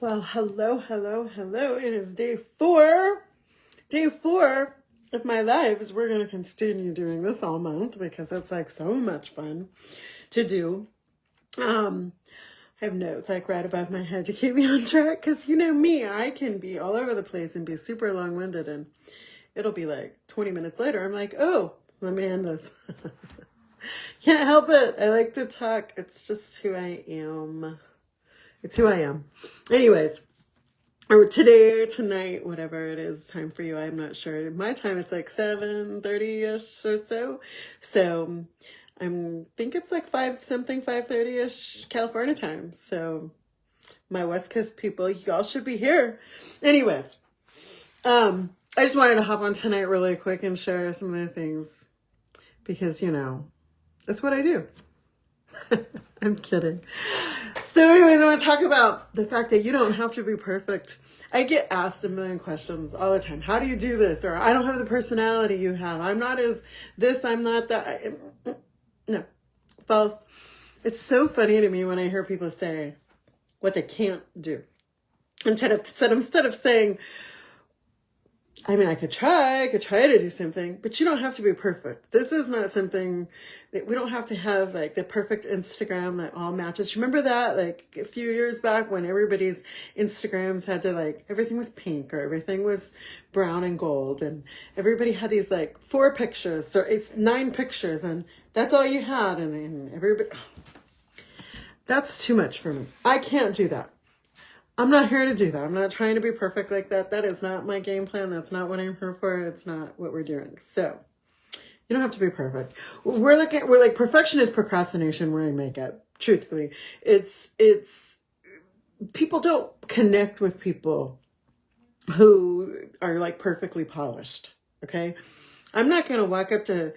Well, hello. It is day four of my lives. We're going to continue doing this all month because it's like so much fun to do. I have notes like right above my head to keep me on track because you know me, I can be all over the place and be super long-winded, and it'll be like 20 minutes later. I'm like, oh, let me end this. Can't help it. I like to talk. It's just who I am. It's who I am. Anyways, or today, tonight, whatever it is, time for you, I'm not sure. My time, it's like 7:30-ish or so. So I think it's like 5:30-ish California time. So my West Coast people, y'all should be here. Anyways, I just wanted to hop on tonight really quick and share some of the things because, you know, that's what I do. I'm kidding. So anyways, I want to talk about the fact that you don't have to be perfect. I get asked a million questions all the time. How do you do this? Or I don't have the personality you have. I'm not as this, I'm not that. No, false. It's so funny to me when I hear people say what they can't do. Instead of saying, I mean, I could try to do something, but you don't have to be perfect. This is not something that we don't have to have like the perfect Instagram that all matches. Remember that like a few years back when everybody's Instagrams had to like, everything was pink or everything was brown and gold, and everybody had these like 4 pictures or it's 9 pictures and that's all you had. And everybody, that's too much for me. I can't do that. I'm not here to do that. I'm not trying to be perfect like that. That is not my game plan. That's not what I'm here for. It's not what we're doing. So you don't have to be perfect. We're like perfection is procrastination wearing makeup. Truthfully, it's people don't connect with people who are like perfectly polished. Okay. I'm not going to walk up to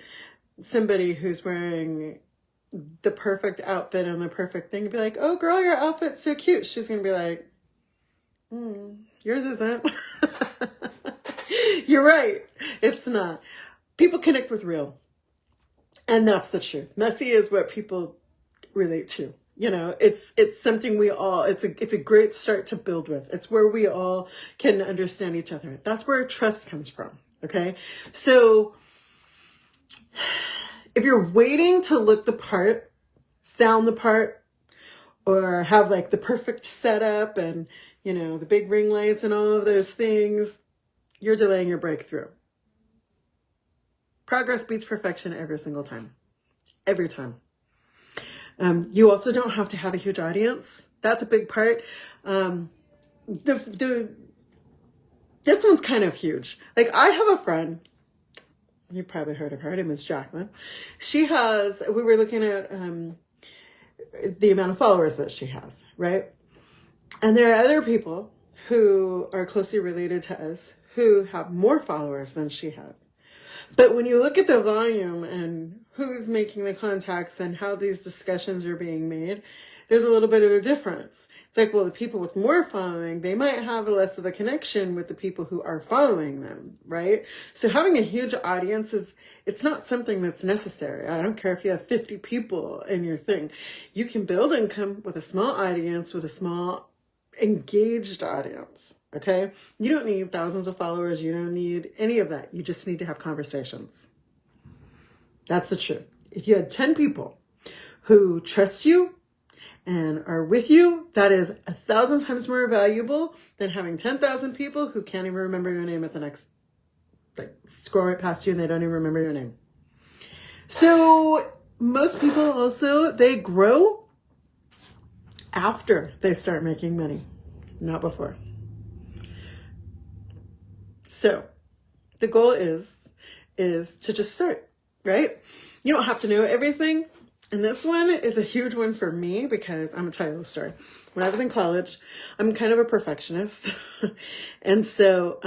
somebody who's wearing the perfect outfit and the perfect thing and be like, oh girl, your outfit's so cute. She's going to be like, yours isn't. You're right. It's not. People connect with real. And that's the truth. Messy is what people relate to. You know, it's something we all, it's a great start to build with. It's where we all can understand each other. That's where trust comes from. Okay. So if you're waiting to look the part, sound the part, or have like the perfect setup and, you know, the big ring lights and all of those things, you're delaying your breakthrough. Progress beats perfection every single time. Every time. You also don't have to have a huge audience. That's a big part. This one's kind of huge. Like I have a friend, you probably heard of her name is Jacqueline. We were looking at the amount of followers that she has, right? And there are other people who are closely related to us who have more followers than she has. But when you look at the volume and who's making the contacts and how these discussions are being made, there's a little bit of a difference. It's like, well, the people with more following, they might have less of a connection with the people who are following them, right? So having a huge audience it's not something that's necessary. I don't care if you have 50 people in your thing. You can build income with a small audience, with a small engaged audience, okay? You don't need thousands of followers. You don't need any of that. You just need to have conversations. That's the truth. If you had 10 people who trust you and are with you, that is 1,000 times more valuable than having 10,000 people who can't even remember your name at the next, like scroll right past you and they don't even remember your name. So most people also, they grow after they start making money, not before. So the goal is to just start, right? You don't have to know everything. And this one is a huge one for me because I'm going to tell you the story. When I was in college, I'm kind of a perfectionist. And so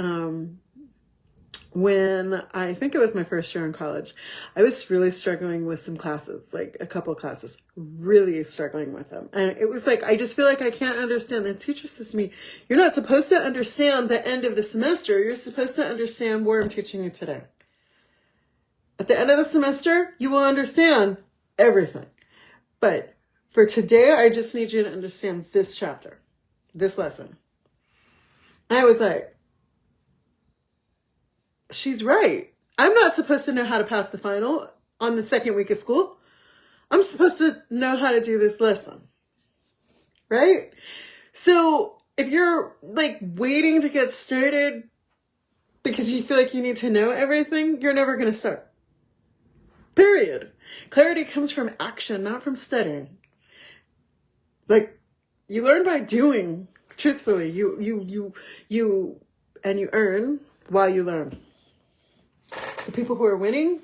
when I think it was my first year in college, I was really struggling with some classes, like a couple of classes, really struggling with them. And it was like, I just feel like I can't understand. The teacher says to me, you're not supposed to understand the end of the semester. You're supposed to understand where I'm teaching you today. At the end of the semester, you will understand everything. But for today, I just need you to understand this chapter. this lesson. I was like, she's right. I'm not supposed to know how to pass the final on the second week of school. I'm supposed to know how to do this lesson. Right? So if you're like waiting to get started because you feel like you need to know everything, you're never going to start. Period. Clarity comes from action, not from studying. Like, you learn by doing. Truthfully, you earn while you learn. The people who are winning,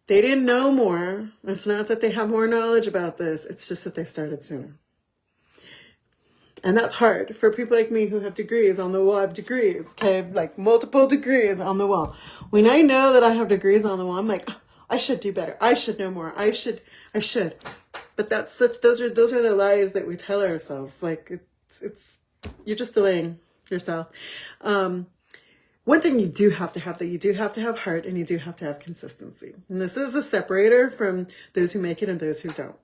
they didn't know more. It's not that they have more knowledge about this. It's just that they started sooner. And that's hard for people like me who have degrees on the wall. I have degrees, okay? Like multiple degrees on the wall. When I know that I have degrees on the wall, I'm like, oh, I should do better. I should know more. I should. But those are the lies that we tell ourselves. Like you're just delaying yourself. One thing you do have to have, that you do have to have heart, and you do have to have consistency. And this is a separator from those who make it and those who don't.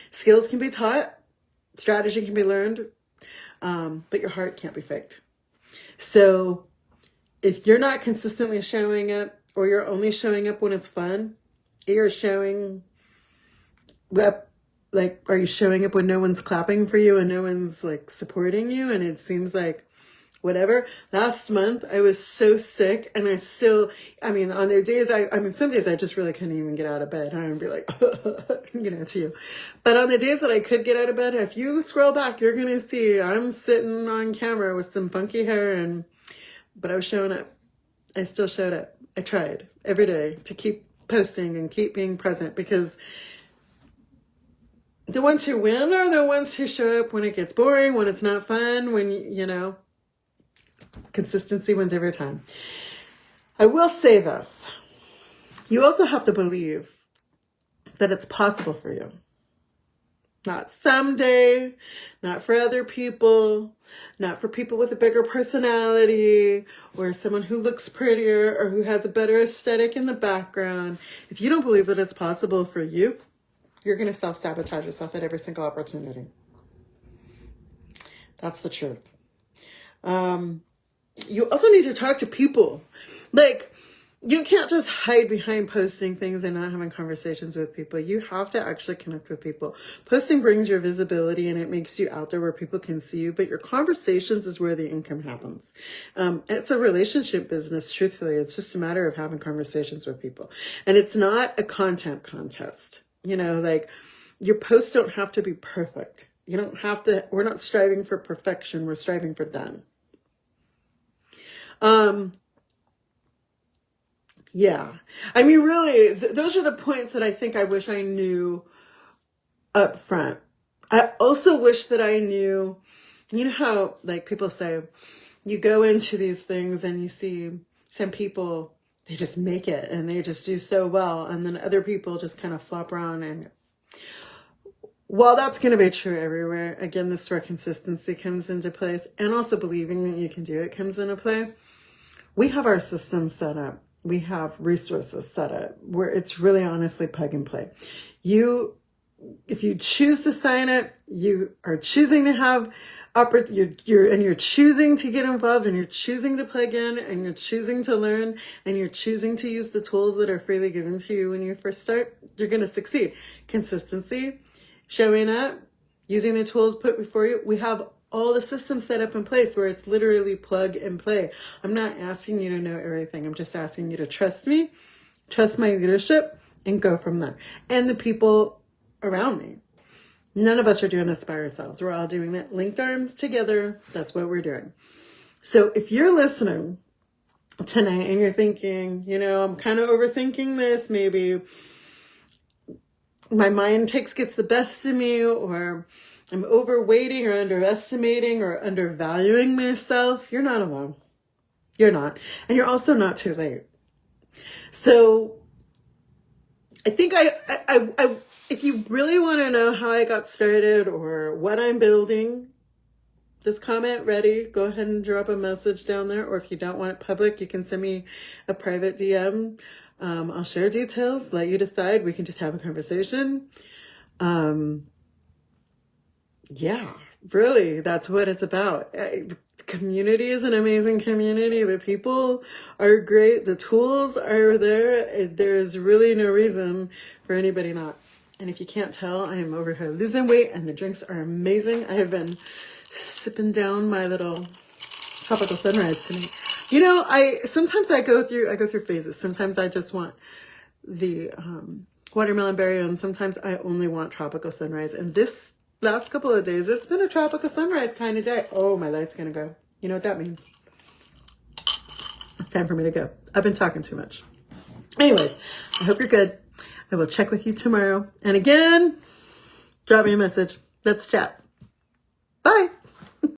Skills can be taught. Strategy can be learned. But your heart can't be faked. So if you're not consistently showing up, or you're only showing up when it's fun, you're showing up, like, are you showing up when no one's clapping for you and no one's like supporting you? And it seems like whatever. Last month, I was so sick, and on the days, some days I just really couldn't even get out of bed. And I'd be like, to you. But on the days that I could get out of bed, if you scroll back, you're going to see I'm sitting on camera with some funky hair, but I was showing up. I still showed up. I tried every day to keep posting and keep being present, because the ones who win are the ones who show up when it gets boring, when it's not fun, when, consistency wins every time. I will say this. You also have to believe that it's possible for you. Not someday, not for other people, not for people with a bigger personality, or someone who looks prettier, or who has a better aesthetic in the background. If you don't believe that it's possible for you, you're going to self-sabotage yourself at every single opportunity. That's the truth. You also need to talk to people. Like, you can't just hide behind posting things and not having conversations with people. You have to actually connect with people. Posting brings your visibility, and it makes you out there where people can see you, but your conversations is where the income happens. It's a relationship business, truthfully. It's just a matter of having conversations with people. And it's not a content contest. Like, your posts don't have to be perfect. You don't have to, we're not striving for perfection. We're striving for done. Yeah. Really, those are the points that I think I wish I knew up front. I also wish that I knew, how, like, people say, you go into these things and you see some people, they just make it and they just do so well. And then other people just kind of flop around. And while that's going to be true everywhere, again, this is where consistency comes into place, and also believing that you can do it comes into play. We have our system set up. We have resources set up where it's really honestly plug and play. If you choose to sign it, you are choosing to have you're choosing to get involved, and you're choosing to plug in, and you're choosing to learn, and you're choosing to use the tools that are freely given to you when you first start, you're going to succeed. Consistency, showing up, using the tools put before you. We have all the systems set up in place where it's literally plug and play. I'm not asking you to know everything. I'm just asking you to trust me, trust my leadership, and go from there. And the people around me. None of us are doing this by ourselves. We're all doing it linked arms together. That's what we're doing. So if you're listening tonight and you're thinking, I'm kind of overthinking this, maybe my mind gets the best of me, or I'm overweighting or underestimating or undervaluing myself, you're not alone. You're not. And you're also not too late. So I think I if you really want to know how I got started or what I'm building, just comment ready. Go ahead and drop a message down there. Or if you don't want it public, you can send me a private DM. I'll share details, let you decide. We can just have a conversation. Yeah, really, that's what it's about. The community is an amazing community. The people are great. The tools are there. There's really no reason for anybody not. And if you can't tell, I am over here losing weight and the drinks are amazing. I have been sipping down my little tropical sunrise tonight. You know, sometimes I go through phases. Sometimes I just want the watermelon berry, and sometimes I only want tropical sunrise. And this last couple of days, it's been a tropical sunrise kind of day. Oh, my light's gonna go. You know what that means? It's time for me to go. I've been talking too much. Anyway, I hope you're good. I will check with you tomorrow. And again, drop me a message. Let's chat. Bye.